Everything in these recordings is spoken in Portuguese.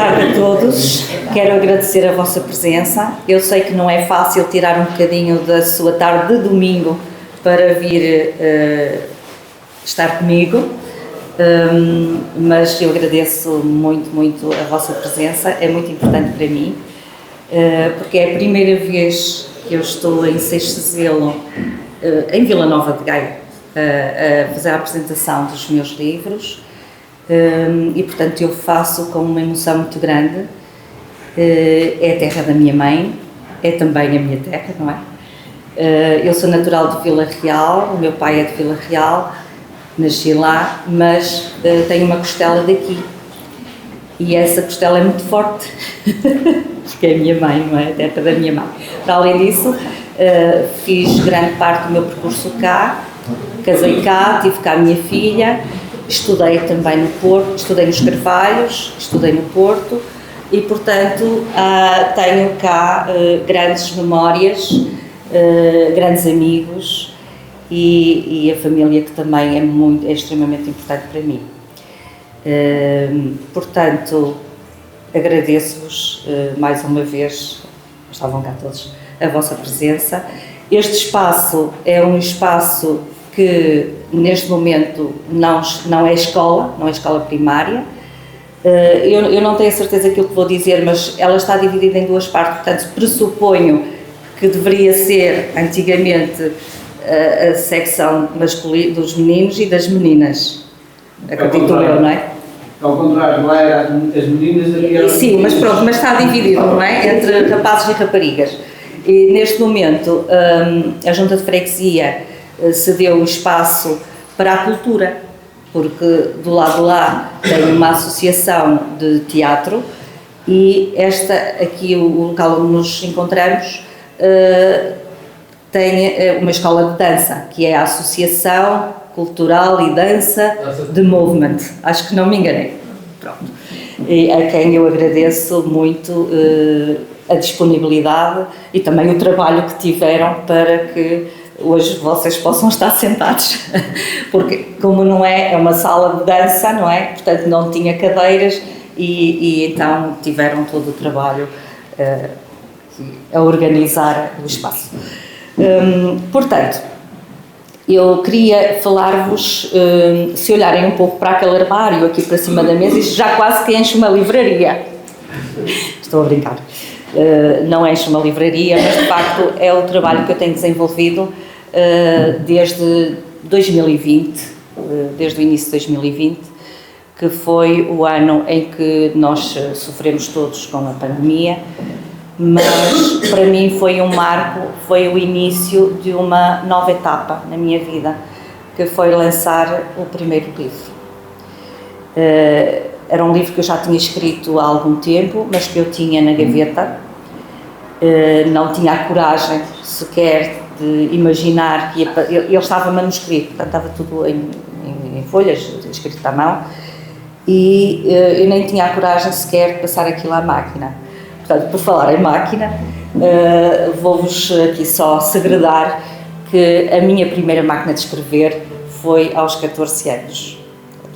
tarde a todos. Quero agradecer a vossa presença. Eu sei que não é fácil tirar um bocadinho da sua tarde de domingo para vir estar comigo, mas eu agradeço muito a vossa presença. É muito importante para mim, porque é a primeira vez que eu estou em Seixazelo, em Vila Nova de Gaia, a fazer a apresentação dos meus livros. E portanto eu faço com uma emoção muito grande. É a terra da minha mãe, é também a minha terra, não é? Eu sou natural de Vila Real, o meu pai é de Vila Real, nasci lá, mas tenho uma costela daqui, e essa costela é muito forte, porque é a minha mãe, não é? A terra da minha mãe. Para além disso, fiz grande parte do meu percurso cá, casei cá, tive cá a minha filha. Estudei também no Porto, estudei nos Carvalhos, estudei no Porto e, portanto, tenho cá grandes memórias, grandes amigos e a família, que também é extremamente importante para mim. Portanto, agradeço-vos mais uma vez, estavam cá todos, a vossa presença. Este espaço é um espaço que neste momento não é escola, não é escola primária. Eu não tenho a certeza daquilo que vou dizer, mas ela está dividida em duas partes, portanto pressuponho que deveria ser antigamente a secção masculina dos meninos e das meninas, acredito eu, não é? Ao contrário, lá era as meninas e as... Sim, mas pronto, mas está dividido, não é? Entre rapazes e raparigas. E neste momento a Junta de Freguesia cedeu um espaço para a cultura, porque do lado de lá tem uma associação de teatro e aqui o local onde nos encontramos tem uma escola de dança, que é a Associação Cultural e Dança de Movement, acho que não me enganei. Pronto. E a quem eu agradeço muito a disponibilidade e também o trabalho que tiveram para que hoje vocês possam estar sentados, porque como não é uma sala de dança, não é? Portanto não tinha cadeiras e então tiveram todo o trabalho a organizar o espaço. Portanto, eu queria falar-vos, se olharem um pouco para aquele armário aqui para cima da mesa, isto já quase que enche uma livraria. Estou a brincar. Não enche uma livraria, mas de facto é o trabalho que eu tenho desenvolvido desde 2020, desde o início de 2020, que foi o ano em que nós sofremos todos com a pandemia, mas para mim foi um marco, foi o início de uma nova etapa na minha vida, que foi lançar o primeiro livro. Era um livro que eu já tinha escrito há algum tempo, mas que eu tinha na gaveta. Não tinha a coragem sequer de imaginar que ele estava manuscrito, portanto estava tudo em folhas, escrito à mão, e eu nem tinha a coragem sequer de passar aquilo à máquina. Portanto, por falar em máquina, vou-vos aqui só segredar que a minha primeira máquina de escrever foi aos 14 anos.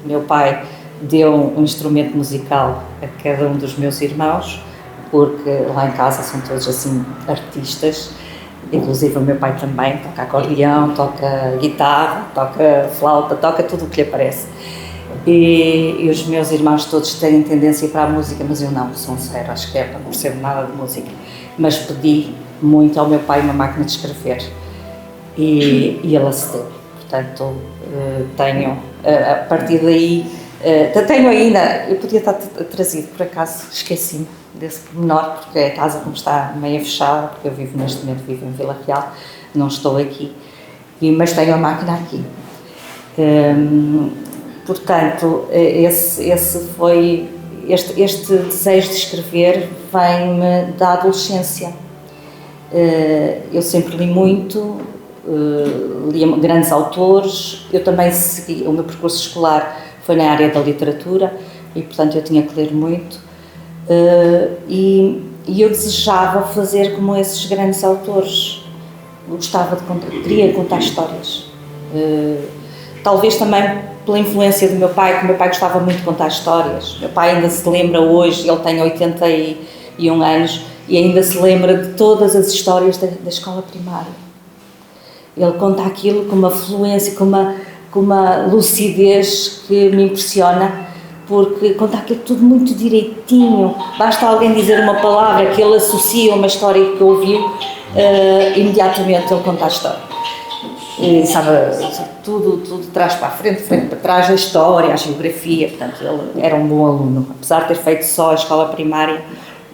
O meu pai deu um instrumento musical a cada um dos meus irmãos, porque lá em casa são todos assim artistas, inclusive o meu pai também toca acordeão, toca guitarra, toca flauta, toca tudo o que lhe aparece. E os meus irmãos todos têm tendência para a música, mas eu não, sou zero, acho que não percebo nada de música. Mas pedi muito ao meu pai uma máquina de escrever e ele acedeu. Portanto, tenho, a partir daí, tenho ainda, eu podia estar trazido, por acaso, esqueci-me desse pormenor, porque a casa como está meio fechada, porque eu neste momento vivo em Vila Real, não estou aqui, mas tenho a máquina aqui. Portanto, este desejo de escrever vem-me da adolescência. Eu sempre li muito, lia grandes autores, eu também segui, o meu percurso escolar foi na área da literatura e, portanto, eu tinha que ler muito. E eu desejava fazer como esses grandes autores, queria contar histórias. Talvez também pela influência do meu pai, que o meu pai gostava muito de contar histórias. O meu pai ainda se lembra hoje, ele tem 81 anos, e ainda se lembra de todas as histórias da escola primária. Ele conta aquilo com uma fluência, com uma lucidez que me impressiona, porque conta aquilo tudo muito direitinho. Basta alguém dizer uma palavra que ele associa a uma história que ouviu, imediatamente ele conta a história. E sabe, tudo de trás para a frente para trás, a história, a geografia. Portanto, ele era um bom aluno. Apesar de ter feito só a escola primária,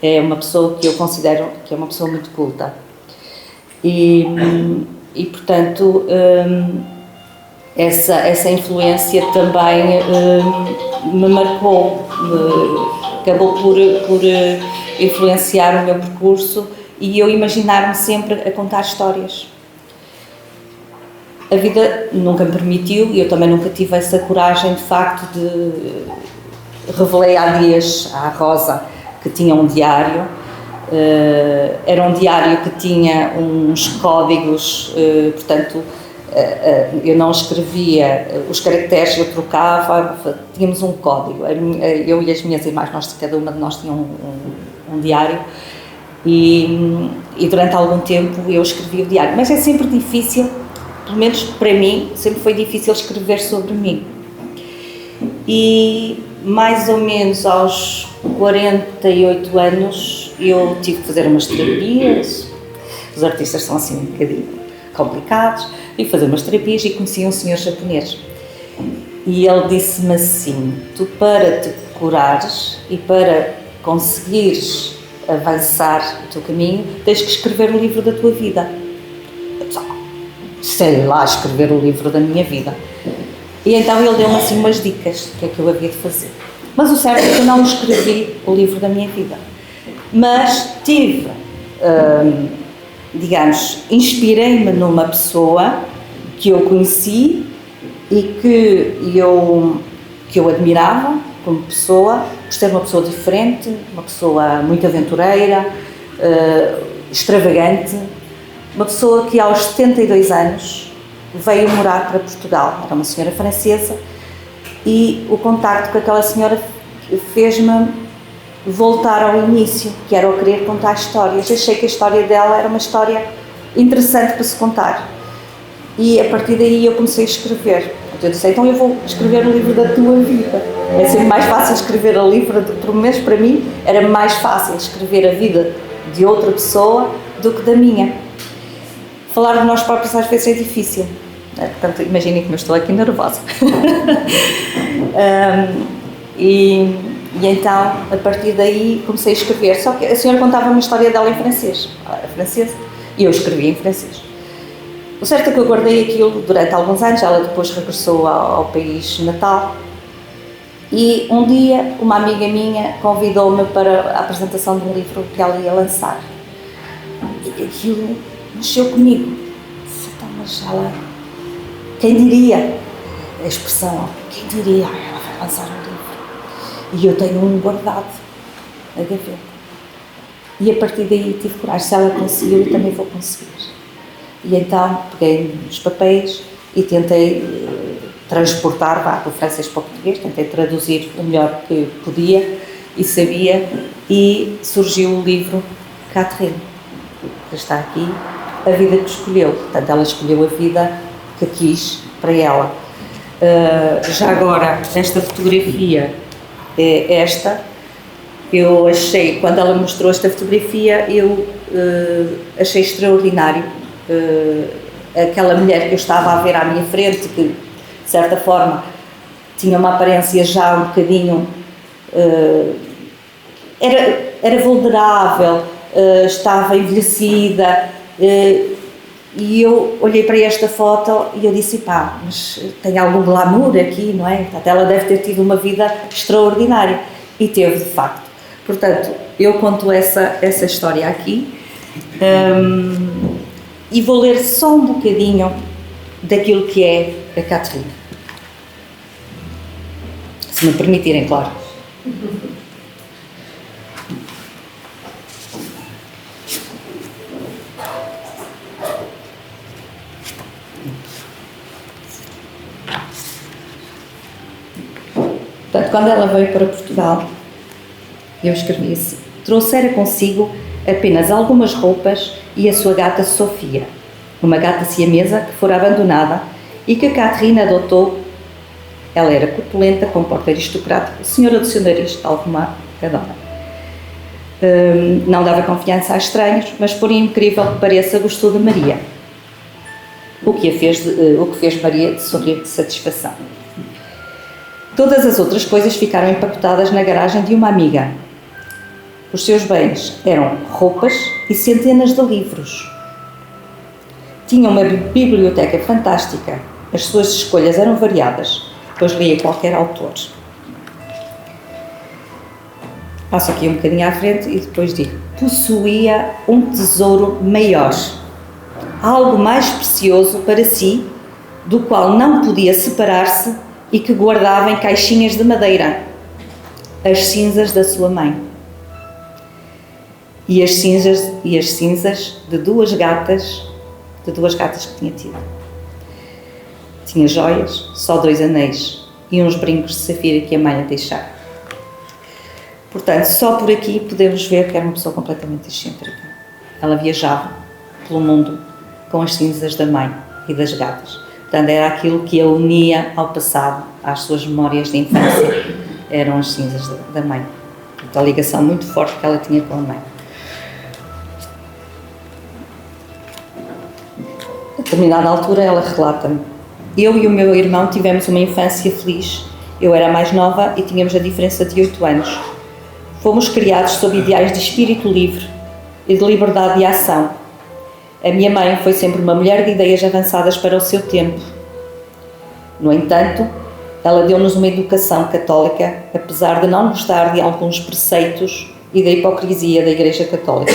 é uma pessoa que eu considero que é uma pessoa muito culta. E portanto, essa influência também me marcou, acabou por influenciar o meu percurso e eu imaginar-me sempre a contar histórias. A vida nunca me permitiu e eu também nunca tive essa coragem, de facto, revelei há dias à Rosa que tinha um diário. Era um diário que tinha uns códigos, portanto, eu não escrevia os caracteres, eu trocava, tínhamos um código. Eu e as minhas irmãs, cada uma de nós tinha um diário e durante algum tempo eu escrevia o diário. Mas é sempre difícil, pelo menos para mim, sempre foi difícil escrever sobre mim. E mais ou menos aos 48 anos eu tive que fazer umas terapias. Os artistas são assim um bocadinho complicados. Tive que fazer umas terapias e conheci um senhor japonês. E ele disse-me assim: tu, para te curares e para conseguires avançar o teu caminho, tens que escrever o livro da tua vida. Sei lá, escrever o livro da minha vida. E então ele deu-me assim umas dicas do que é que eu havia de fazer. Mas o certo é que eu não escrevi o livro da minha vida. Mas tive, digamos, inspirei-me numa pessoa que eu conheci e que eu admirava como pessoa, por ser uma pessoa diferente, uma pessoa muito aventureira, extravagante, uma pessoa que aos 72 anos veio morar para Portugal. Era uma senhora francesa e o contacto com aquela senhora fez-me voltar ao início, que era o querer contar histórias. Achei que a história dela era uma história interessante para se contar. E a partir daí eu comecei a escrever. Eu disse, então eu vou escrever o livro da tua vida. É sempre mais fácil escrever o livro, pelo menos para mim, era mais fácil escrever a vida de outra pessoa do que da minha. Falar de nós próprios às vezes é difícil, né? Portanto, imaginem como eu estou aqui nervosa. E então, a partir daí, comecei a escrever. Só que a senhora contava uma história dela em francês. Ela era francesa e eu escrevia em francês. O certo é que eu guardei aquilo durante alguns anos. Ela depois regressou ao país natal. E um dia, uma amiga minha convidou-me para a apresentação de um livro que ela ia lançar. E aquilo mexeu comigo. Então, mas ela... Quem diria? A expressão, quem diria? Ela vai lançar um livro. E eu tenho um guardado na gaveta. E a partir daí tive coragem. Se ela conseguiu, eu também vou conseguir. E então peguei nos papéis e tentei transportar do francês para o português, tentei traduzir o melhor que podia e sabia, e surgiu o livro Catherine, que está aqui, A Vida que Escolheu. Portanto, ela escolheu a vida que quis para ela. Já agora, esta fotografia é esta. Eu achei, quando ela mostrou esta fotografia, eu achei extraordinário. Aquela mulher que eu estava a ver à minha frente, que de certa forma tinha uma aparência já um bocadinho, era vulnerável, estava envelhecida, e eu olhei para esta foto e eu disse, pá, mas tem algum glamour aqui, não é? Portanto, ela deve ter tido uma vida extraordinária, e teve de facto. Portanto, eu conto essa história aqui, e vou ler só um bocadinho daquilo que é a Catherine. Se me permitirem, claro. Portanto, quando ela veio para Portugal, eu escrevi assim: trouxera consigo apenas algumas roupas e a sua gata Sofia, uma gata siamesa que fora abandonada e que a Catherine adotou. Ela era corpulenta, com porte aristocrático, senhora do seu nariz, tal como a Cadona. Não dava confiança a estranhos, mas por incrível que pareça, gostou de Maria, o que fez Maria de sorrir de satisfação. Todas as outras coisas ficaram empacotadas na garagem de uma amiga. Os seus bens eram roupas e centenas de livros. Tinha uma biblioteca fantástica. As suas escolhas eram variadas, pois lia qualquer autor. Passo aqui um bocadinho à frente e depois digo: possuía um tesouro maior, algo mais precioso para si, do qual não podia separar-se e que guardava em caixinhas de madeira: as cinzas da sua mãe. E as cinzas de duas gatas que tinha tido. Tinha joias, só 2 anéis e uns brincos de safira que a mãe lhe deixara. Portanto, só por aqui podemos ver que era uma pessoa completamente excêntrica. Ela viajava pelo mundo com as cinzas da mãe e das gatas. Portanto, era aquilo que a unia ao passado, às suas memórias de infância, eram as cinzas da mãe. Então, a ligação muito forte que ela tinha com a mãe. A determinada altura, ela relata-me: eu e o meu irmão tivemos uma infância feliz. Eu era a mais nova e tínhamos a diferença de 8 anos. Fomos criados sob ideais de espírito livre e de liberdade de ação. A minha mãe foi sempre uma mulher de ideias avançadas para o seu tempo. No entanto, ela deu-nos uma educação católica, apesar de não gostar de alguns preceitos e da hipocrisia da Igreja Católica.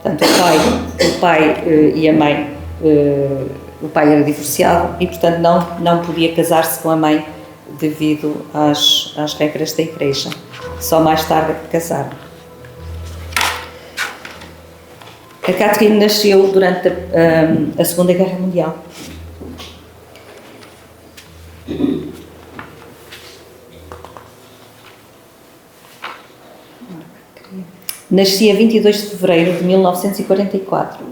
Portanto, o pai e a mãe, o pai era divorciado e, portanto, não podia casar-se com a mãe devido às regras da Igreja. Só mais tarde casaram. A Catherine nasceu durante a Segunda Guerra Mundial. Nascia 22 de fevereiro de 1944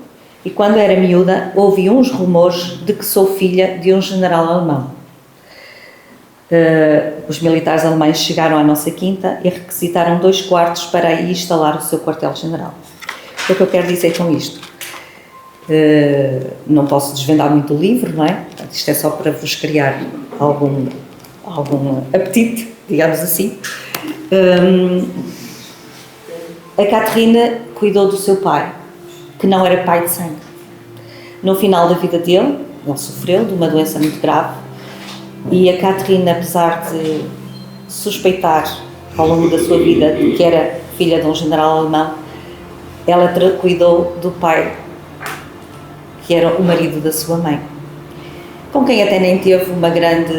e, quando era miúda, ouvi uns rumores de que sou filha de um general alemão. Os militares alemães chegaram à nossa quinta e requisitaram 2 quartos para aí instalar o seu quartel-general. O que eu quero dizer com isto? Não posso desvendar muito o livro, não é? Isto é só para vos criar algum apetite, digamos assim. A Catherine cuidou do seu pai, que não era pai de sangue. No final da vida dele, ele sofreu de uma doença muito grave e a Catherine, apesar de suspeitar ao longo da sua vida de que era filha de um general alemão, ela cuidou do pai, que era o marido da sua mãe, com quem até nem teve uma grande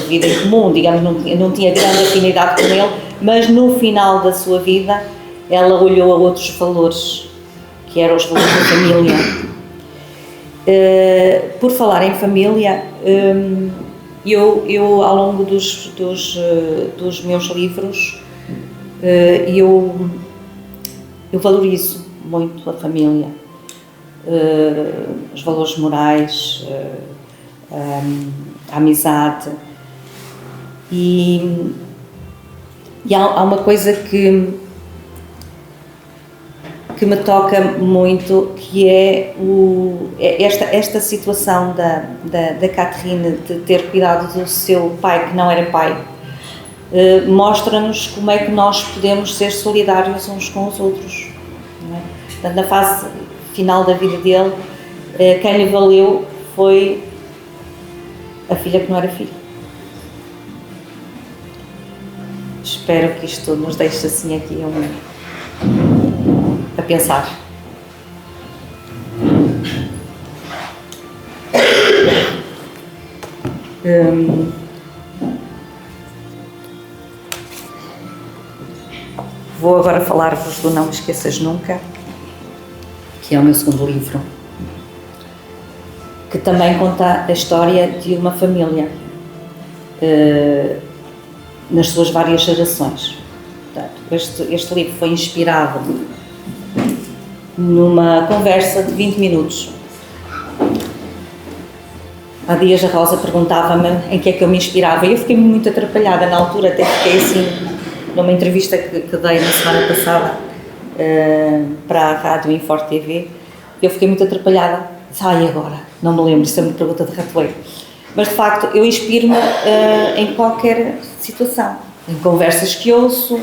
vida em comum, digamos, não tinha grande afinidade com ele, mas no final da sua vida ela olhou a outros valores, que eram os valores da família. Por falar em família, eu ao longo dos meus livros, eu valorizo muito a família, os valores morais, a amizade, e há uma coisa que me toca muito, que é esta situação da Catherine de ter cuidado do seu pai, que não era pai. Mostra-nos como é que nós podemos ser solidários uns com os outros, não é? Portanto, na fase final da vida dele, quem lhe valeu foi a filha que não era filha. Espero que isto nos deixe assim aqui a pensar. Vou agora falar-vos do Não Esqueças Nunca, que é o meu segundo livro, que também conta a história de uma família. nas suas várias gerações. Portanto, este livro foi inspirado numa conversa de 20 minutos. Há dias a Rosa perguntava-me em que é que eu me inspirava e eu fiquei muito atrapalhada na altura, até fiquei assim, numa entrevista que dei na semana passada para a Rádio Infor TV, eu fiquei muito atrapalhada. E agora? Não me lembro, isso é uma pergunta de ratoeiro. Mas, de facto, eu inspiro-me em qualquer situação, em conversas que ouço,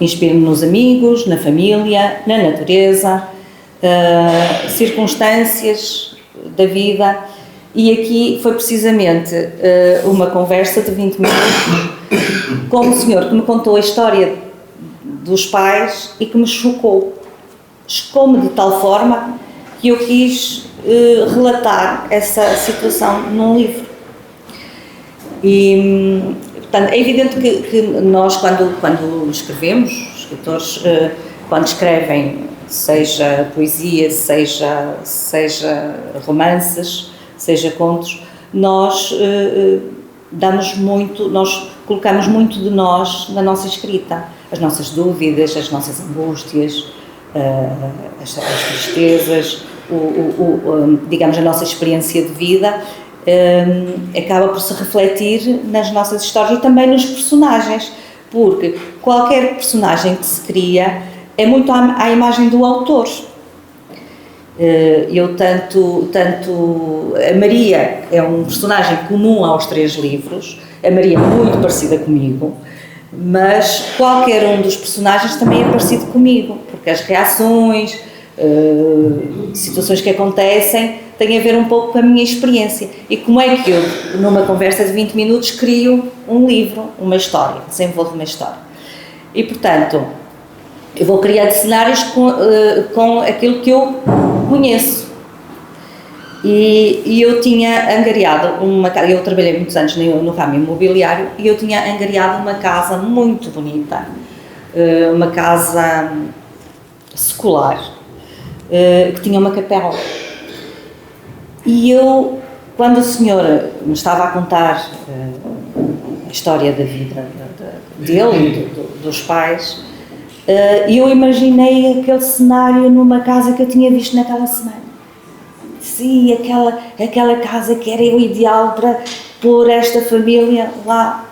inspiro-me nos amigos, na família, na natureza, circunstâncias da vida. E aqui foi precisamente uma conversa de 20 minutos com um senhor que me contou a história dos pais e que me chocou. Chocou-me de tal forma que eu quis relatar essa situação num livro. E, portanto, é evidente que nós, quando escrevemos, os escritores, quando escrevem, seja poesia, seja romances, seja contos, nós nós colocamos muito de nós na nossa escrita, as nossas dúvidas, as nossas angústias, as tristezas, digamos, a nossa experiência de vida acaba por se refletir nas nossas histórias e também nos personagens, porque qualquer personagem que se cria é muito à imagem do autor. A Maria é um personagem comum aos 3 livros, a Maria é muito parecida comigo, mas qualquer um dos personagens também é parecido comigo, porque as reações, situações que acontecem, têm a ver um pouco com a minha experiência. E como é que eu, numa conversa de 20 minutos, crio um livro, uma história, desenvolvo uma história. E, portanto, eu vou criar cenários com aquilo que eu conheço. E eu tinha angariado uma casa, eu trabalhei muitos anos no ramo imobiliário, e eu tinha angariado uma casa muito bonita, uma casa secular, que tinha uma capela. E eu, quando a senhora me estava a contar a história da vida dele e dos pais, eu imaginei aquele cenário numa casa que eu tinha visto naquela semana. Sim, aquela casa que era o ideal para pôr esta família lá.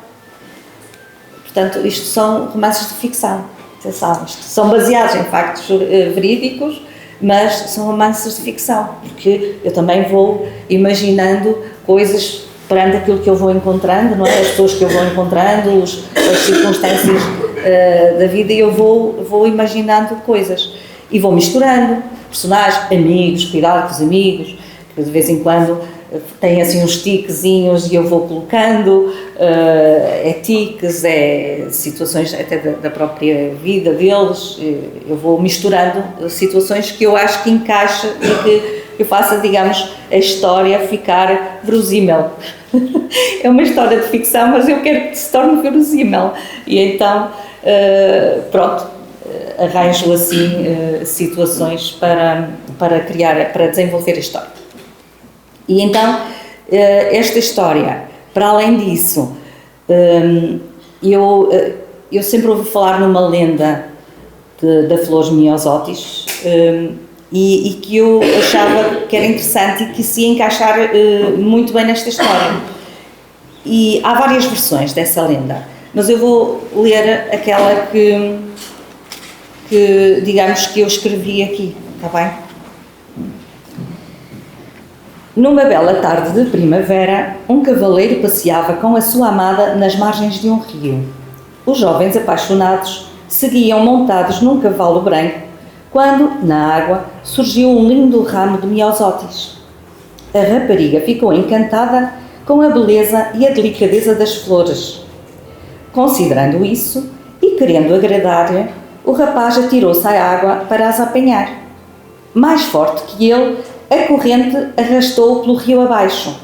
Portanto, isto são romances de ficção, vocês sabem, são baseados em factos verídicos, mas são romances de ficção, porque eu também vou imaginando coisas perante aquilo que eu vou encontrando, não é? As pessoas que eu vou encontrando, as circunstâncias da vida, e eu vou imaginando coisas e vou misturando personagens, amigos, cuidado com os amigos, que de vez em quando têm assim uns tiquezinhos e eu vou colocando, tiques, situações até da própria vida deles, eu vou misturando situações que eu acho que encaixa e que eu faça, digamos, a história ficar verosímil. É uma história de ficção, mas eu quero que se torne verosímil. E então, arranjo assim situações para criar, para desenvolver a história. E então, esta história, para além disso, eu sempre ouvi falar numa lenda da Flores Myosotis, e que eu achava que era interessante e que se ia encaixar muito bem nesta história. E há várias versões dessa lenda, mas eu vou ler aquela que digamos que eu escrevi aqui, está bem? Numa bela tarde de primavera, um cavaleiro passeava com a sua amada nas margens de um rio. Os jovens apaixonados seguiam montados num cavalo branco, quando, na água, surgiu um lindo ramo de Myosotis. A rapariga ficou encantada com a beleza e a delicadeza das flores. Considerando isso, e querendo agradar-lhe, o rapaz atirou-se à água para as apanhar. Mais forte que ele, a corrente arrastou-o pelo rio abaixo.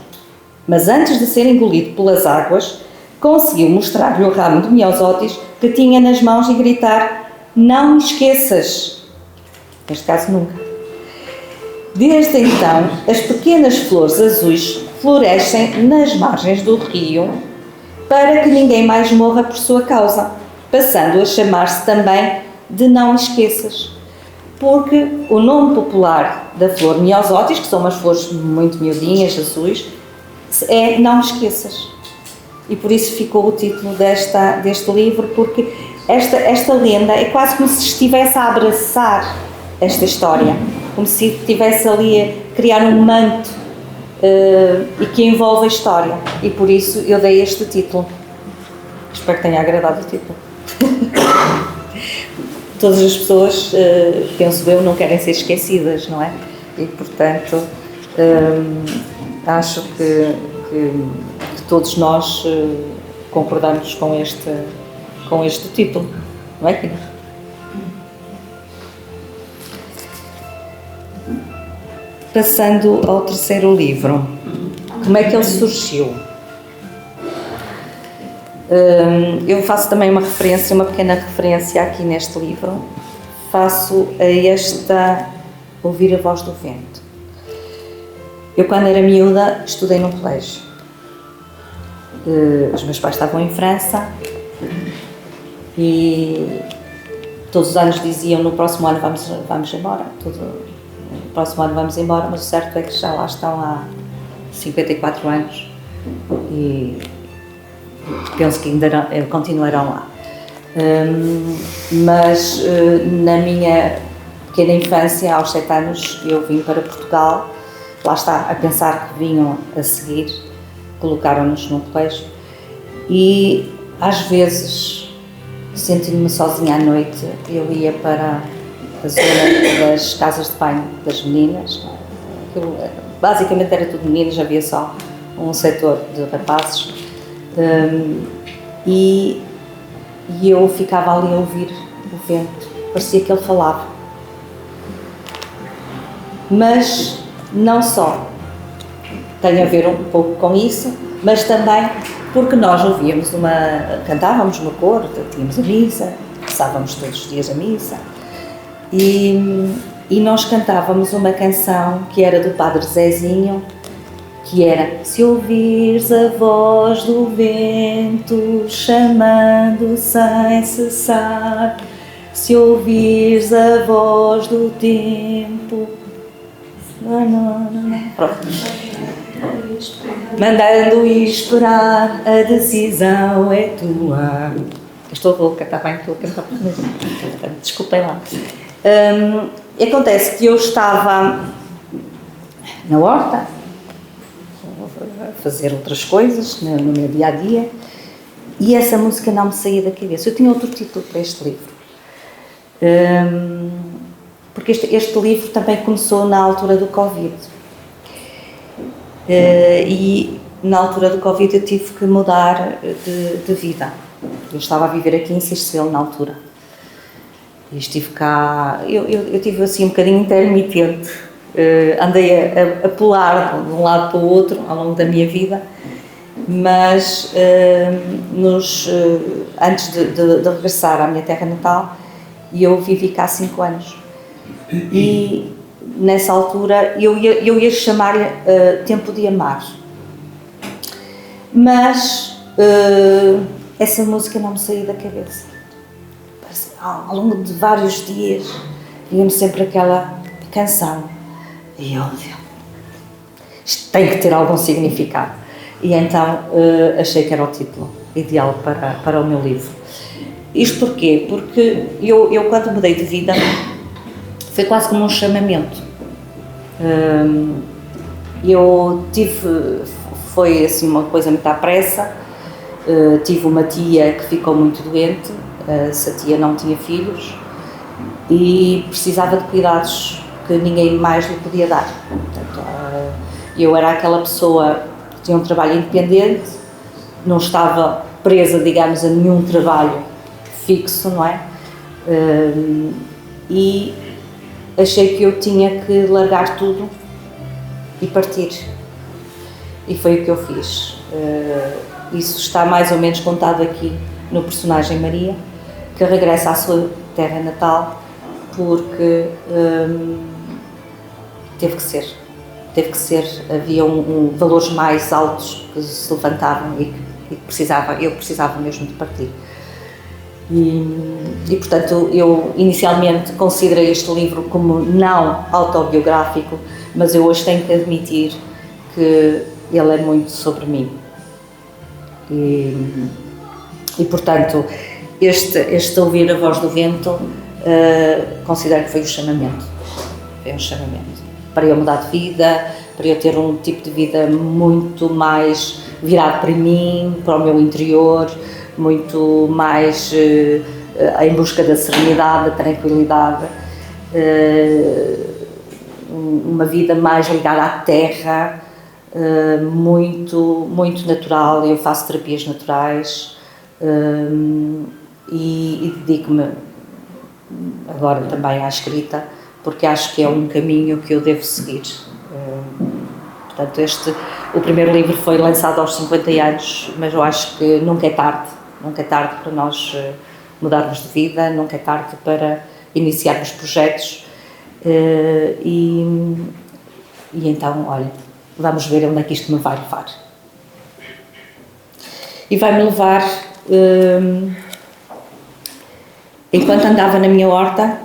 Mas antes de ser engolido pelas águas, conseguiu mostrar-lhe o ramo de Myosotis que tinha nas mãos e gritar: "Não me esqueças!" Neste caso, nunca. Desde então, as pequenas flores azuis florescem nas margens do rio para que ninguém mais morra por sua causa, passando a chamar-se também de Não Me Esqueças, porque o nome popular da flor Myosotis, que são umas flores muito miudinhas, azuis, é Não Me Esqueças. E por isso ficou o título deste livro, porque esta lenda é quase como se estivesse a abraçar esta história, como se estivesse ali a criar um manto e que envolve a história. E por isso eu dei este título. Espero que tenha agradado o título. Todas as pessoas, penso eu, não querem ser esquecidas, não é? E portanto, acho que todos nós concordamos com este título, não é, Kina? Passando ao terceiro livro, como é que ele surgiu? Eu faço também uma pequena referência aqui neste livro, faço a esta Ouvir a Voz do Vento. Eu, quando era miúda, estudei num colégio. Os meus pais estavam em França e todos os anos diziam: no próximo ano vamos embora, no próximo ano vamos embora, mas o certo é que já lá estão há 54 anos e penso que ainda continuarão lá. Mas na minha pequena infância, aos 7 anos, eu vim para Portugal, lá está, a pensar que vinham a seguir, colocaram-nos num colégio e às vezes, sentindo-me sozinha à noite, eu ia para a zona das casas de banho das meninas. Aquilo, basicamente era tudo meninas, havia só um setor de rapazes, e eu ficava ali a ouvir o vento, parecia que ele falava. Mas não só tem a ver um pouco com isso, mas também porque nós cantávamos no coro, tínhamos a missa, rezávamos todos os dias a missa, e nós cantávamos uma canção que era do Padre Zezinho, que era: se ouvires a voz do vento chamando sem cessar, se ouvires a voz do tempo, pronto, mandando esperar, a decisão é tua. Estou louca, está bem? Estou a cantar, desculpem lá. Acontece que eu estava na horta a fazer outras coisas no meu dia-a-dia e essa música não me saía da cabeça. Eu tinha outro título para este livro, porque este livro também começou na altura do Covid, e na altura do Covid eu tive que mudar de vida. Eu estava a viver aqui em Sestelo na altura e estive cá, eu tive assim um bocadinho intermitente, andei a pular de um lado para o outro ao longo da minha vida, mas antes de regressar à minha terra natal, eu vivi cá 5 anos e nessa altura eu ia chamar-lhe Tempo de Amar, mas essa música não me saía da cabeça. Ao longo de vários dias vinha-me sempre aquela canção e eu isto tem que ter algum significado, e então achei que era o título ideal para o meu livro. Isto porquê? Porque eu quando mudei de vida foi quase como um chamamento. Foi assim uma coisa muito à pressa. Tive uma tia que ficou muito doente, essa tia não tinha filhos e precisava de cuidados que ninguém mais lhe podia dar. Portanto, eu era aquela pessoa que tinha um trabalho independente, não estava presa, digamos, a nenhum trabalho fixo, não é? E achei que eu tinha que largar tudo e partir. E foi o que eu fiz. Isso está mais ou menos contado aqui no personagem Maria, que regressa à sua terra natal porque teve que ser. Havia valores mais altos que se levantavam e e que eu precisava mesmo de partir. E portanto, eu inicialmente considerei este livro como não autobiográfico, mas eu hoje tenho que admitir que ele é muito sobre mim. E portanto, este ouvir a voz do vento, considero que foi um chamamento. Foi um chamamento para eu mudar de vida, para eu ter um tipo de vida muito mais virado para mim, para o meu interior, muito mais em busca da serenidade, da tranquilidade, uma vida mais ligada à terra, muito natural. Eu faço terapias naturais e dedico-me agora também à escrita, porque acho que é um caminho que eu devo seguir. Portanto, o primeiro livro foi lançado aos 50 anos, mas eu acho que nunca é tarde para nós mudarmos de vida, nunca é tarde para iniciarmos projetos e então, olha, vamos ver onde é que isto me vai levar. E vai-me levar, enquanto andava na minha horta,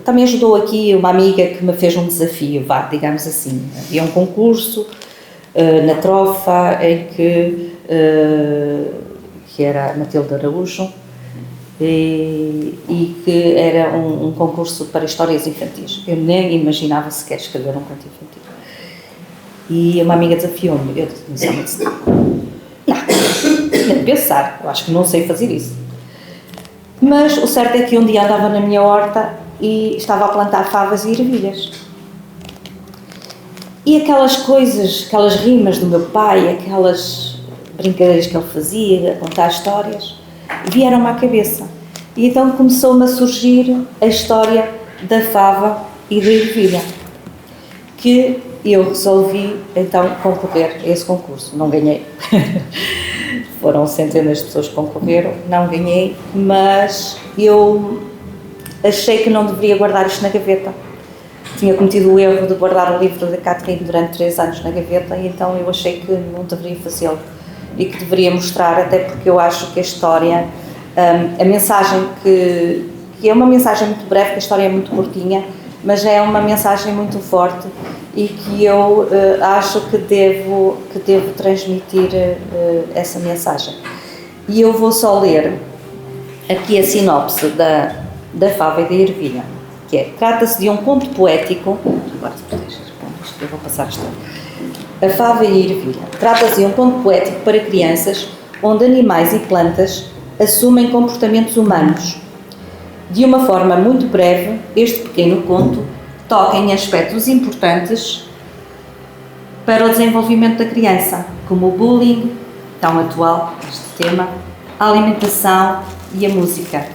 também ajudou aqui uma amiga que me fez um desafio, digamos assim. Havia um concurso na Trofa em que era Matilde Araújo e que era um concurso para histórias infantis. Eu nem imaginava sequer escrever um conto infantil. E uma amiga desafiou-me. Eu disse, não, nem pensar, eu acho que não sei fazer isso. Mas o certo é que um dia andava na minha horta e estava a plantar favas e ervilhas. E aquelas coisas, aquelas rimas do meu pai, aquelas brincadeiras que ele fazia, a contar histórias, vieram-me à cabeça. E então começou-me a surgir a história da fava e da ervilha, que eu resolvi então concorrer a esse concurso. Não ganhei. Foram centenas de pessoas que concorreram, não ganhei, mas eu achei que não deveria guardar isto na gaveta. Tinha cometido o erro de guardar o livro da Catherine durante 3 anos na gaveta e então eu achei que não deveria fazê-lo e que deveria mostrar, até porque eu acho que a história, a mensagem que é uma mensagem muito breve, que a história é muito curtinha, mas é uma mensagem muito forte e que eu acho que devo transmitir essa mensagem. E eu vou só ler aqui a sinopse da fava e da ervilha, que é: trata-se de um conto poético. Agora, eu vou passar isto. A fava e a ervilha. Trata-se de um conto poético para crianças, onde animais e plantas assumem comportamentos humanos. De uma forma muito breve, este pequeno conto toca em aspectos importantes para o desenvolvimento da criança, como o bullying, tão atual, este tema, a alimentação e a música.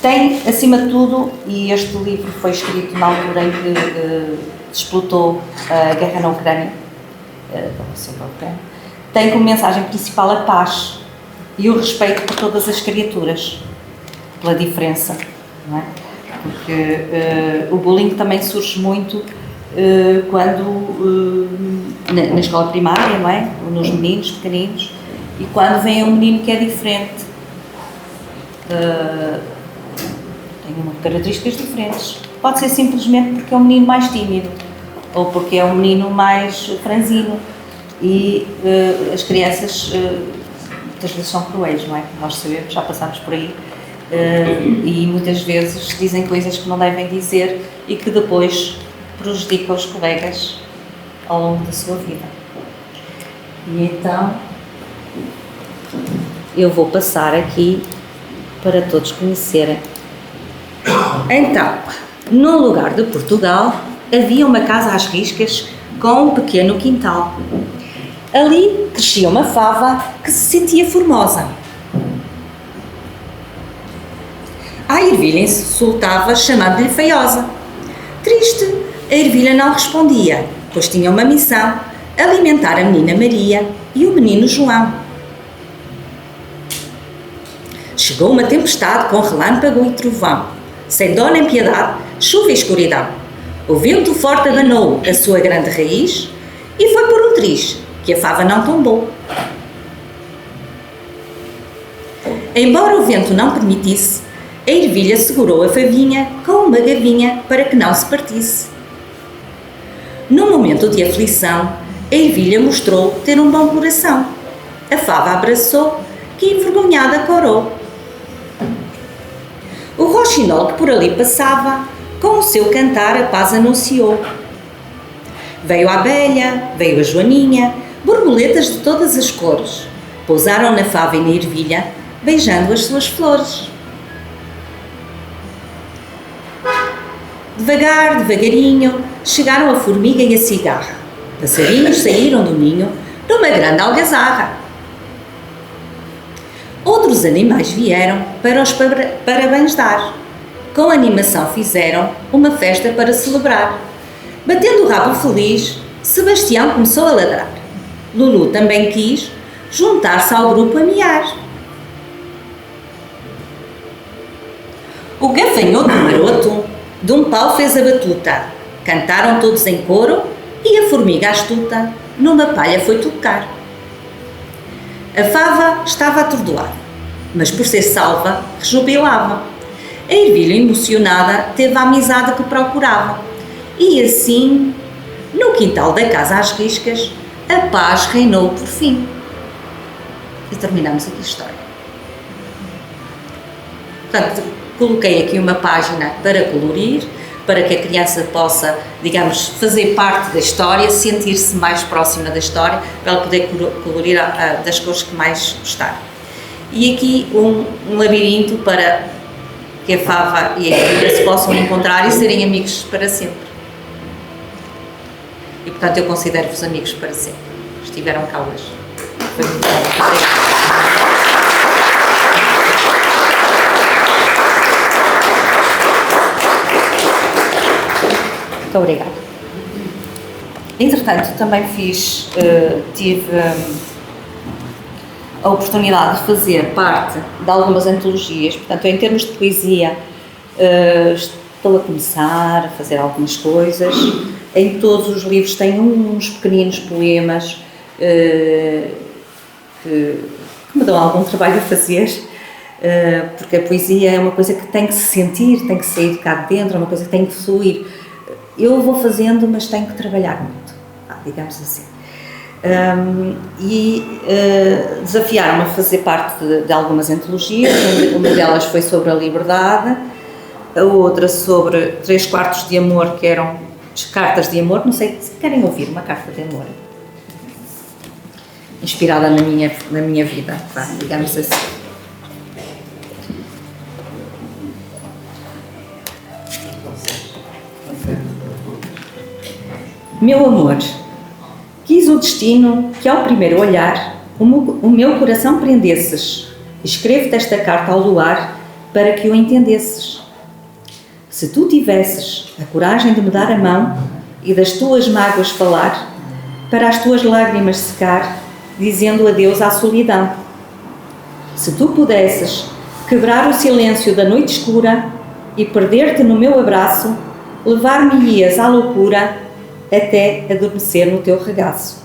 Tem, acima de tudo, e este livro foi escrito na altura em que explotou a guerra na Ucrânia, tem como mensagem principal a paz e o respeito por todas as criaturas, pela diferença, não é? Porque o bullying também surge muito quando na escola primária, não é? Nos meninos pequeninos, e quando vem um menino que é diferente, tem características diferentes. Pode ser simplesmente porque é um menino mais tímido ou porque é um menino mais franzino e as crianças muitas vezes são cruéis, não é? Nós sabemos, já passámos por aí. E muitas vezes dizem coisas que não devem dizer e que depois prejudicam os colegas ao longo da sua vida. E então eu vou passar aqui para todos conhecerem. Então, num lugar de Portugal havia uma casa às riscas com um pequeno quintal. Ali crescia uma fava que se sentia formosa. A ervilha insultava, chamando-lhe feiosa. Triste, a ervilha não respondia, pois tinha uma missão: alimentar a menina Maria e o menino João. Chegou uma tempestade com relâmpago e trovão, sem dó nem piedade, chuva e escuridão. O vento forte abanou a sua grande raiz e foi por um triz que a fava não tombou. Embora o vento não permitisse, a ervilha segurou a favinha com uma gavinha para que não se partisse. Num momento de aflição, a ervilha mostrou ter um bom coração. A fava abraçou, que envergonhada corou. O roxinol que por ali passava, com o seu cantar a paz anunciou. Veio a abelha, veio a joaninha, borboletas de todas as cores, pousaram na fava e na ervilha, beijando as suas flores. Devagar, devagarinho, chegaram a formiga e a cigarra. Passarinhos saíram do ninho numa grande algazarra. Outros animais vieram para os parabéns dar. Com animação fizeram uma festa para celebrar. Batendo o rabo feliz, Sebastião começou a ladrar. Lulu também quis juntar-se ao grupo a miar. O gafanhoto maroto de um pau fez a batuta. Cantaram todos em coro e a formiga astuta numa palha foi tocar. A fava estava atordoada, mas por ser salva, rejubilava. A ervilha emocionada teve a amizade que procurava. E assim, no quintal da casa às riscas, a paz reinou por fim. E terminamos aqui a história. Portanto, coloquei aqui uma página para colorir, para que a criança possa, digamos, fazer parte da história, sentir-se mais próxima da história, para ela poder colorir das cores que mais gostar. E aqui um labirinto para que a fava e a ervilha se possam encontrar e serem amigos para sempre. E, portanto, eu considero-vos amigos para sempre. Estiveram cá hoje. Foi muito bom. Muito obrigada. Entretanto, também tive a oportunidade de fazer parte de algumas antologias. Portanto, em termos de poesia, estou a começar a fazer algumas coisas. Em todos os livros tenho uns pequeninos poemas que me dão algum trabalho a fazer, porque a poesia é uma coisa que tem que se sentir, tem que sair de cá de dentro, é uma coisa que tem que fluir. Eu vou fazendo, mas tenho que trabalhar muito, digamos assim. Desafiaram-me a fazer parte de algumas antologias. Uma delas foi sobre a liberdade, a outra sobre 3/4 de amor, que eram cartas de amor. Não sei se querem ouvir uma carta de amor inspirada na minha vida, digamos assim. Meu amor, quis o destino que ao primeiro olhar o meu coração prendesses. Escrevo-te esta carta ao luar para que o entendesses. Se tu tivesses a coragem de me dar a mão e das tuas mágoas falar, para as tuas lágrimas secar, dizendo adeus à solidão. Se tu pudesses quebrar o silêncio da noite escura e perder-te no meu abraço, levar-me-ias à loucura até adormecer no teu regaço.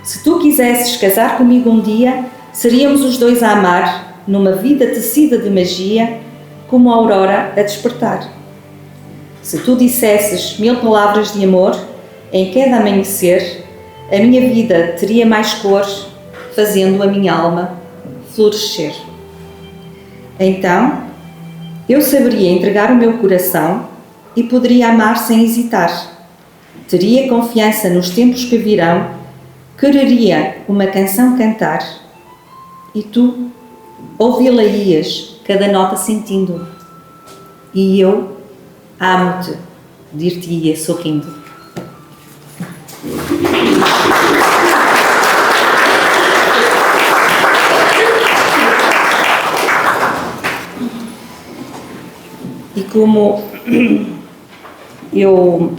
Se tu quisesses casar comigo um dia, seríamos os dois a amar, numa vida tecida de magia, como a aurora a despertar. Se tu dissesses 1000 palavras de amor, em cada amanhecer, a minha vida teria mais cor, fazendo a minha alma florescer. Então, eu saberia entregar o meu coração e poderia amar sem hesitar. Teria confiança nos tempos que virão, quereria uma canção cantar e tu ouvi-la-ias cada nota sentindo, e eu amo-te, dir-te-ia sorrindo. E como eu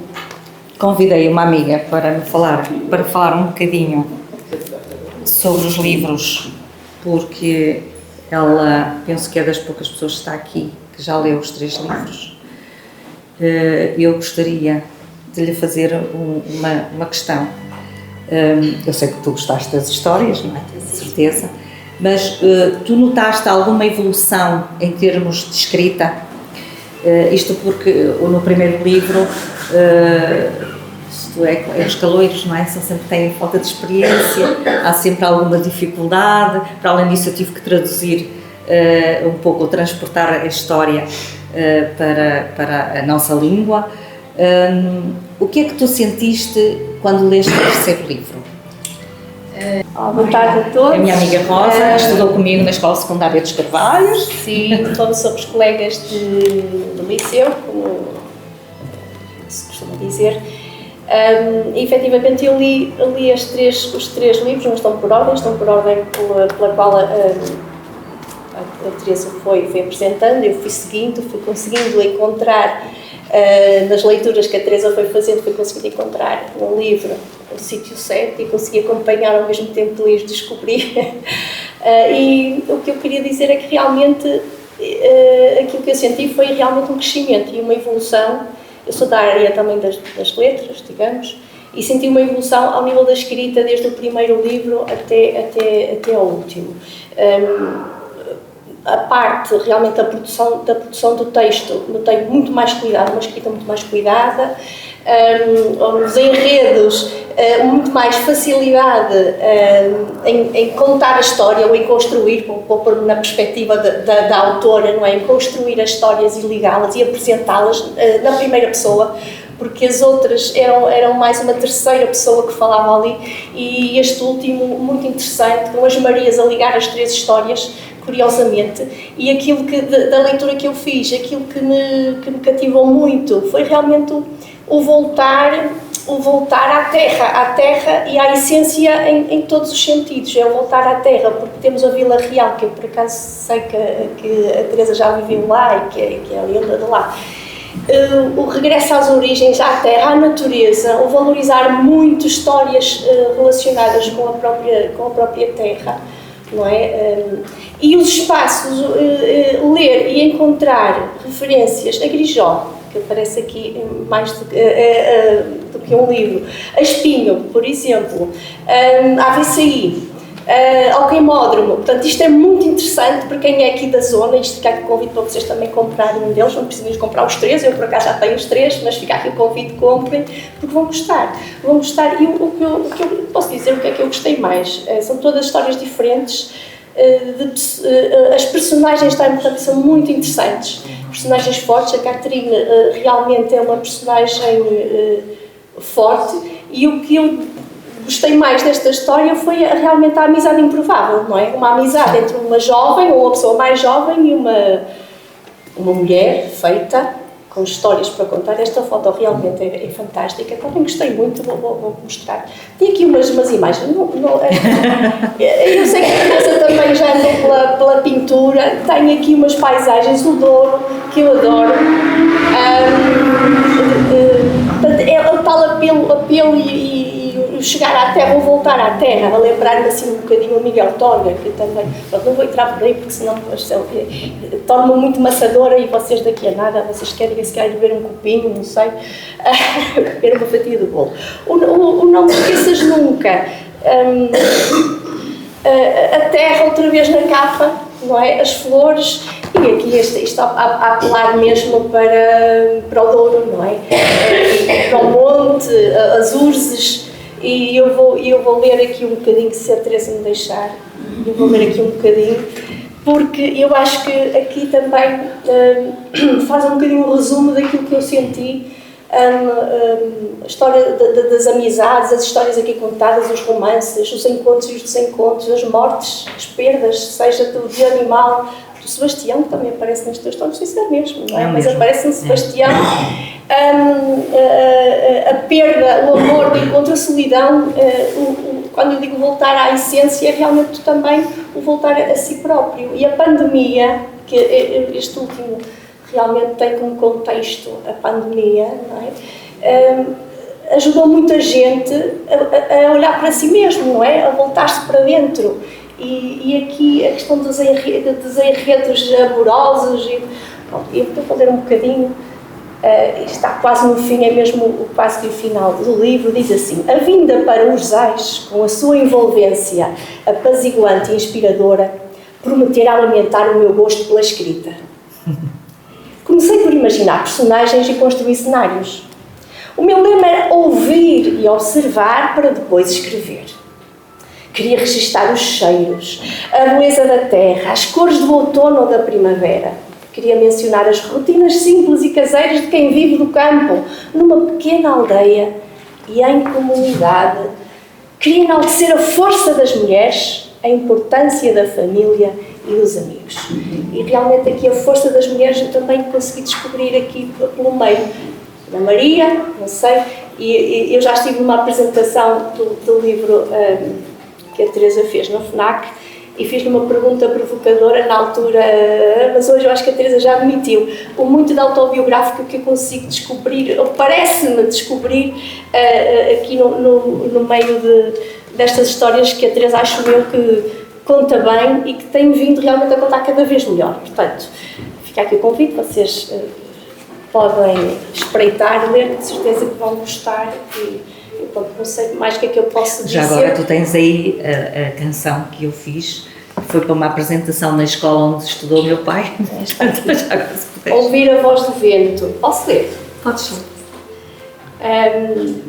convidei uma amiga para falar um bocadinho sobre os livros, porque ela, penso que é das poucas pessoas que está aqui que já leu os 3 livros, eu gostaria de lhe fazer uma questão. Eu sei que tu gostaste das histórias, não é? De certeza. Mas tu notaste alguma evolução em termos de escrita? Isto porque no primeiro livro, isto os caloiros, não é? Sempre têm falta de experiência, há sempre alguma dificuldade. Para além disso, eu tive que traduzir um pouco, transportar a história para a nossa língua. O que é que tu sentiste quando leste o terceiro livro? Boa tarde a todos. A minha amiga Rosa estudou comigo na Escola Secundária dos Carvalhos. Sim, todos somos colegas do liceu, como se costuma dizer. E, efetivamente, eu li os três livros, não estão por ordem pela qual a Teresa foi apresentando. Eu fui seguindo, fui conseguindo encontrar, nas leituras que a Teresa foi fazendo, fui conseguindo encontrar no livro o sítio certo e consegui acompanhar ao mesmo tempo de ler e descobrir. E o que eu queria dizer é que realmente aquilo que eu senti foi realmente um crescimento e uma evolução. Eu sou da área também das letras, digamos, e senti uma evolução ao nível da escrita desde o primeiro livro até ao último. A parte realmente da produção do texto, notei muito mais cuidado, uma escrita muito mais cuidada, os enredos, muito mais facilidade em contar a história ou em construir, pôr na perspectiva da autora, não é? Em construir as histórias e ligá-las e apresentá-las na primeira pessoa, porque as outras eram mais uma terceira pessoa que falava ali, e este último, muito interessante, com as Marias a ligar as três histórias, curiosamente, e aquilo da leitura que eu fiz, aquilo que me cativou muito, foi realmente o voltar à terra e à essência em todos os sentidos. É o voltar à terra, porque temos a Vila Real, que eu por acaso sei que a Teresa já viveu lá e que é a lenda de lá. O regresso às origens, à terra, à natureza, o valorizar muito histórias relacionadas com a própria terra, não é? E os espaços, ler e encontrar referências a Grijó, que aparece aqui mais do que um livro, a Espinho, por exemplo, a AVCI, ao Queimódromo. Portanto, isto é muito interessante para quem é aqui da zona. Isto fica aqui o convite para vocês também comprarem um deles, não precisam de comprar os três, eu por acaso já tenho os três, mas fica aqui o convite, comprem, porque vão gostar. E o que eu posso dizer, o que é que eu gostei mais? São todas histórias diferentes, as personagens também são muito interessantes, personagens fortes. A Catherine realmente é uma personagem forte, e o que eu gostei mais desta história foi realmente a amizade improvável, não é? Uma amizade entre uma jovem, ou uma pessoa mais jovem, e uma mulher feita, com histórias para contar. Esta foto realmente é fantástica, também gostei muito, vou mostrar. Tem aqui umas imagens, eu sei que a Teresa também já andou pela pintura, tem aqui umas paisagens, o Douro, que eu adoro. É o tal apelo e chegar à terra ou voltar à terra, a lembrar-me assim um bocadinho o Miguel Torga, que também, não vou entrar por aí porque senão torna-me muito maçadora, e vocês daqui a nada, vocês querem beber um copinho, não sei, beber uma fatia de bolo. O Não Me Esqueças Nunca, a terra outra vez na capa, não é? As flores, e aqui isto a apelar mesmo para o Douro, não é? Para o monte, as urzes. E eu vou ler aqui um bocadinho, se a Teresa me deixar, eu vou ler aqui um bocadinho, porque eu acho que aqui também faz um bocadinho um resumo daquilo que eu senti, a história das amizades, as histórias aqui contadas, os romances, os encontros e os desencontros, as mortes, as perdas, seja de animal, do Sebastião, que também aparece nesta história, não sei se é mesmo, não é? Mas aparece no Sebastião. A perda, o amor, o encontro, a solidão, quando eu digo voltar à essência, é realmente também o voltar a si próprio. E a pandemia, que este último realmente tem como contexto a pandemia, não é? Ajudou muita gente a olhar para si mesmo, não é? A voltar-se para dentro. E aqui a questão dos enredos amorosos, eu vou fazer um bocadinho. está quase no fim, é mesmo quase que o final do livro, diz assim: a vinda para os Ais, com a sua envolvência apaziguante e inspiradora, prometerá alimentar o meu gosto pela escrita. Comecei por imaginar personagens e construir cenários. O meu lema era ouvir e observar para depois escrever. Queria registar os cheiros, a beleza da terra, as cores do outono ou da primavera. Queria mencionar as rotinas simples e caseiras de quem vive do campo, numa pequena aldeia e em comunidade. Queria enaltecer a força das mulheres, a importância da família e dos amigos. E realmente aqui a força das mulheres eu também consegui descobrir aqui pelo meio da Maria, não sei, e eu já estive numa apresentação do livro que a Teresa fez no FNAC e fiz-lhe uma pergunta provocadora na altura, mas hoje eu acho que a Teresa já admitiu, o muito da autobiográfica que eu consigo descobrir, ou parece-me descobrir aqui no meio destas histórias que a Teresa, acho eu, que conta bem e que tem vindo realmente a contar cada vez melhor. Portanto, fica aqui o convite, vocês podem espreitar, ler, de certeza que vão gostar e pronto, não sei mais o que é que eu posso dizer. Já agora tu tens aí a canção que eu fiz, foi para uma apresentação na escola onde estudou o meu pai. Ouvir a voz do vento. Posso ler? Podes sim.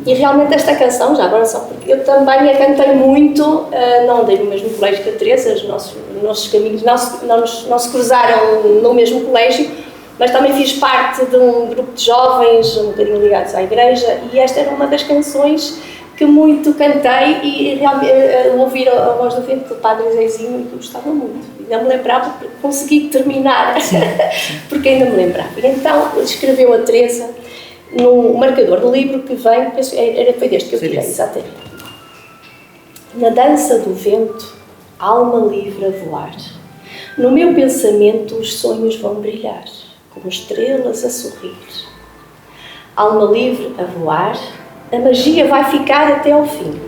E realmente esta canção, já agora só porque eu também a cantei muito, não andei no mesmo colégio que a Teresa, os nossos caminhos não se cruzaram no mesmo colégio, mas também fiz parte de um grupo de jovens um bocadinho ligados à igreja e esta era uma das canções que muito cantei e realmente ouvir a voz do vento do Padre Zezinho que gostava muito. Ainda me lembrava, porque consegui terminar, porque ainda me lembrava. E então escreveu a Teresa no marcador do livro que vem, foi deste que eu tirei, exatamente. Na dança do vento, alma livre a voar. No meu pensamento os sonhos vão brilhar, como estrelas a sorrir. Alma livre a voar, a magia vai ficar até ao fim.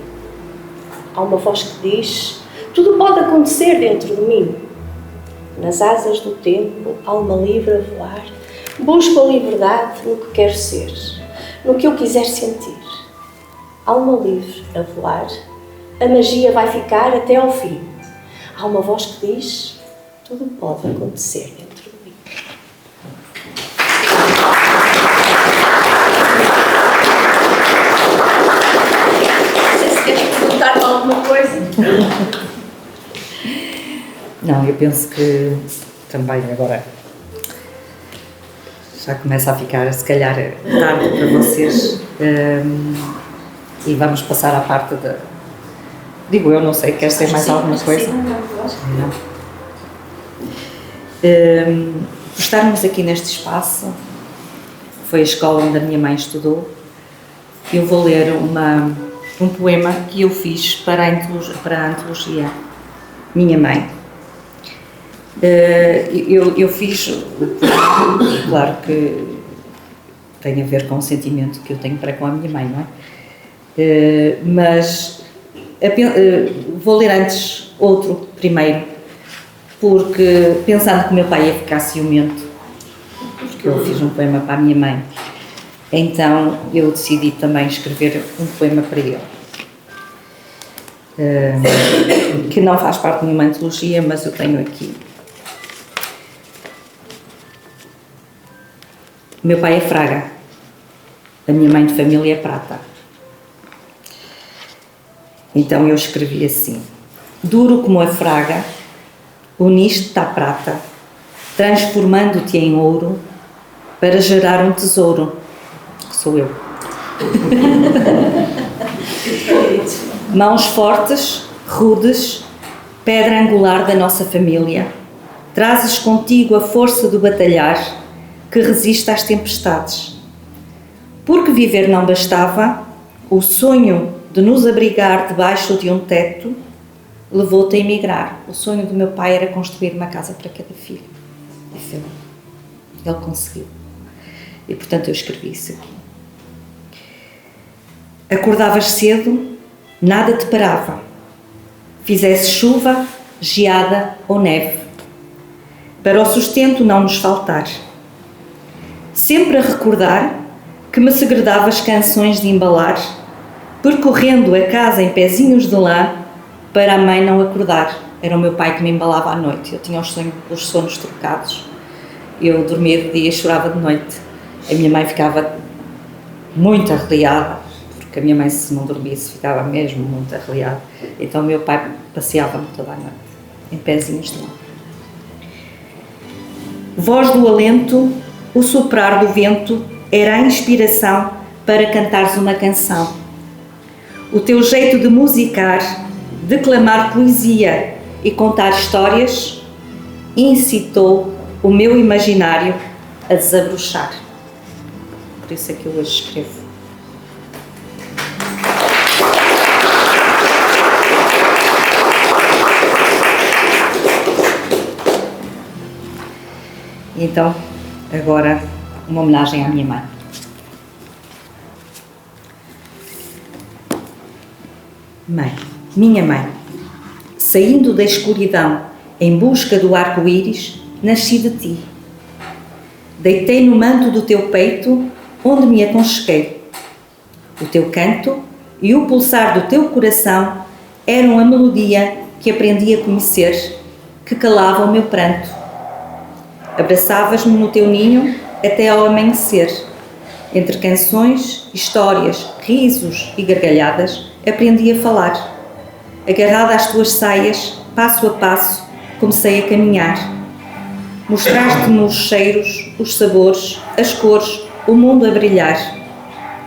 Há uma voz que diz, tudo pode acontecer dentro de mim. Nas asas do tempo, alma livre a voar, busco a liberdade no que quero ser, no que eu quiser sentir. Alma livre a voar, a magia vai ficar até ao fim. Há uma voz que diz, tudo pode acontecer dentro de mim. Não sei se queres perguntar alguma coisa. Não, eu penso que também agora já começa a ficar, se calhar, tarde para vocês e vamos passar à parte da... Digo eu, não sei, queres ter mais alguma coisa? Sim, não. Por estarmos aqui neste espaço, foi a escola onde a minha mãe estudou, eu vou ler um poema que eu fiz para a antologia Minha Mãe. Eu fiz, claro que tem a ver com o sentimento que eu tenho para com a minha mãe, não é? Mas vou ler antes outro primeiro, porque pensando que o meu pai ia ficar ciumento, porque eu fiz um poema para a minha mãe, então eu decidi também escrever um poema para ele. Que não faz parte de nenhuma antologia, mas eu tenho aqui. O meu pai é Fraga, a minha mãe de família é Prata. Então eu escrevi assim: duro como a Fraga, uniste-te à prata, transformando-te em ouro para gerar um tesouro, que sou eu. Mãos fortes, rudes, pedra angular da nossa família, trazes contigo a força do batalhar que resiste às tempestades. Porque viver não bastava, o sonho de nos abrigar debaixo de um teto levou-te a emigrar. O sonho do meu pai era construir uma casa para cada filho. Ele conseguiu. E portanto eu escrevi isso aqui. Acordavas cedo, nada te parava. Fizesse chuva, geada ou neve, para o sustento não nos faltar. sempre a recordar que me segredava as canções de embalar, percorrendo a casa em pezinhos de lã para a mãe não acordar. Era o meu pai que me embalava à noite. Eu tinha os sonos trocados. Eu dormia de dia e chorava de noite. A minha mãe ficava muito arreliada, porque a minha mãe, se não dormisse, ficava mesmo muito arreliada. Então o meu pai passeava-me toda a noite, em pezinhos de lã. Voz do alento, o soprar do vento era a inspiração para cantares uma canção. O teu jeito de musicar, declamar poesia e contar histórias incitou o meu imaginário a desabrochar. Por isso é que eu hoje escrevo. Então, agora, uma homenagem à minha mãe. Mãe, minha mãe, saindo da escuridão em busca do arco-íris, nasci de ti. Deitei no manto do teu peito, onde me aconcheguei. O teu canto e o pulsar do teu coração eram a melodia que aprendi a conhecer, que calava o meu pranto. Abraçavas-me no teu ninho até ao amanhecer. Entre canções, histórias, risos e gargalhadas, aprendi a falar. Agarrada às tuas saias, passo a passo, comecei a caminhar. Mostraste-me os cheiros, os sabores, as cores, o mundo a brilhar.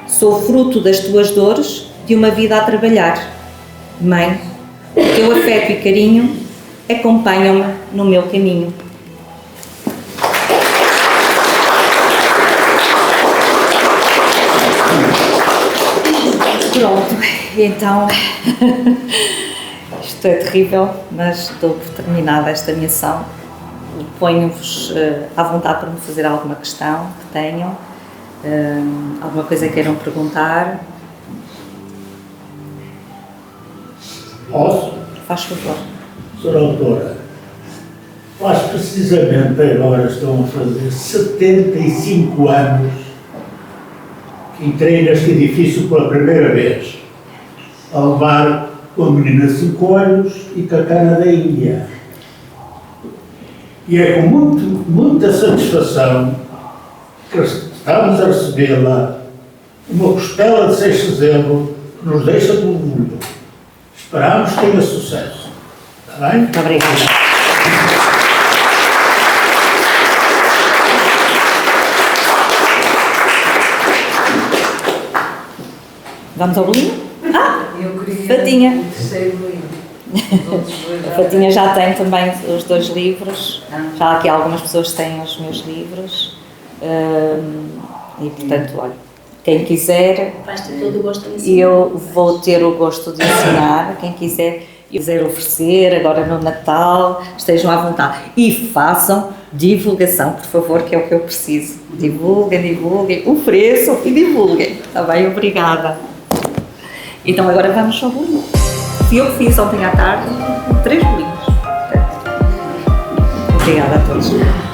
Sou fruto das tuas dores, de uma vida a trabalhar. Mãe, o teu afeto e carinho acompanham-me no meu caminho. Pronto, então, isto é terrível, mas dou por terminada esta minha ação. Ponho-vos à vontade para me fazer alguma questão que tenham, alguma coisa que queiram perguntar. Posso? Faz favor. Sra. Autora, faz precisamente agora, estão a fazer 75 anos que entrei neste edifício pela primeira vez, a levar com a menina de 5 anos e com a cara da Índia. E é com muita satisfação que estamos a recebê-la, uma costela de 6 de dezembro que nos deixa de orgulho. Esperamos que tenha sucesso. Está bem? Muito obrigada. Vamos ao bolinho? Eu queria Fatinha. o terceiro livro. A Fatinha já tem também os 2 livros. Já há aqui algumas pessoas que têm os meus livros. E, portanto, olha, quem quiser, Vais ter todo o gosto de ensinar. eu vou ter o gosto de ensinar. Quem quiser oferecer agora no Natal, estejam à vontade. E façam divulgação, por favor, que é o que eu preciso. Divulguem, ofereçam e divulguem. Está bem? Obrigada. Então agora vamos ao bolinho. Eu fiz ontem à tarde 3 bolinhos. Obrigada a todos.